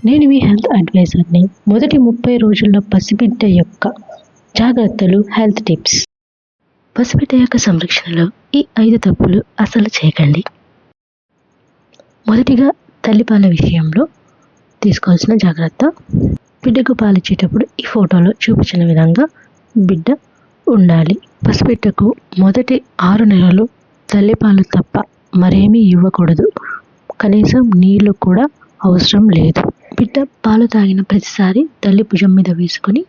నేను మీ హెల్త్ అడ్వైజర్ని. మొదటి 30 రోజుల్లో పసిబిడ్డ యొక్క జాగ్రత్తలు, హెల్త్ టిప్స్. పసిబిడ్డ యొక్క సంరక్షణలో ఈ 5 తప్పులు అసలు చేయకండి. మొదటిగా తల్లిపాల విషయంలో తీసుకోవాల్సిన జాగ్రత్త. బిడ్డకు పాలిచ్చేటప్పుడు ఈ ఫోటోలో చూపించిన విధంగా బిడ్డ ఉండాలి. పసిబిడ్డకు మొదటి 6 నెలలు తల్లిపాలు తప్ప మరేమీ ఇవ్వకూడదు. కనీసం నీళ్లు కూడా అవసరం లేదు. బిడ్డ పాలు తాగిన ప్రతిసారి తల్లి భుజం మీద వేసుకొని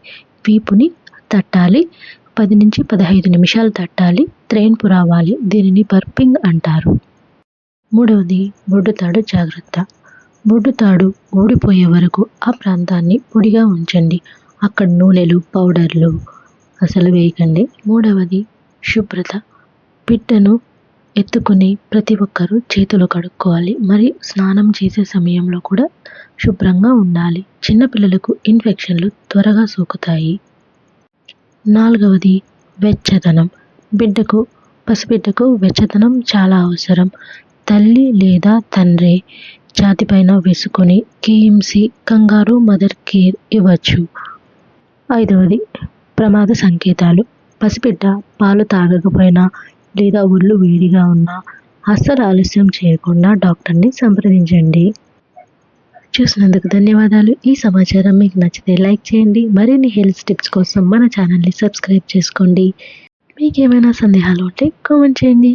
వీపుని తట్టాలి. 10 నుంచి 15 నిమిషాలు తట్టాలి. త్రేన్పు రావాలి. దీనిని బర్పింగ్ అంటారు. మూడవది బొడ్డుతాడు జాగ్రత్త. బొడ్డుతాడు ఊడిపోయే వరకు ఆ ప్రాంతాన్ని పొడిగా ఉంచండి. అక్కడ నూనెలు, పౌడర్లు అసలు వేయకండి. మూడవది శుభ్రత. బిడ్డను ఎత్తుకుని ప్రతి ఒక్కరూ చేతులు కడుక్కోవాలి. మరి స్నానం చేసే సమయంలో కూడా శుభ్రంగా ఉండాలి. చిన్నపిల్లలకు ఇన్ఫెక్షన్లు త్వరగా సోకుతాయి. నాలుగవది వెచ్చదనం. పసిబిడ్డకు వెచ్చదనం చాలా అవసరం. తల్లి లేదా తండ్రి ఛాతీపైన వేసుకొని కేఎంసి, కంగారు మదర్ కేర్ ఇవ్వచ్చు. ఐదవది ప్రమాద సంకేతాలు. పసిబిడ్డ పాలు తాగకపోయినా లేదా ఒళ్ళు వేడిగా ఉన్నా అస్సలు ఆలస్యం చేయకుండా డాక్టర్ని సంప్రదించండి. చూసినందుకు ధన్యవాదాలు. ఈ సమాచారం మీకు నచ్చితే లైక్ చేయండి. మరిన్ని హెల్త్ టిప్స్ కోసం మన ఛానల్ని సబ్స్క్రైబ్ చేసుకోండి. మీకు ఏమైనా సందేహాలు ఉంటే కామెంట్ చేయండి.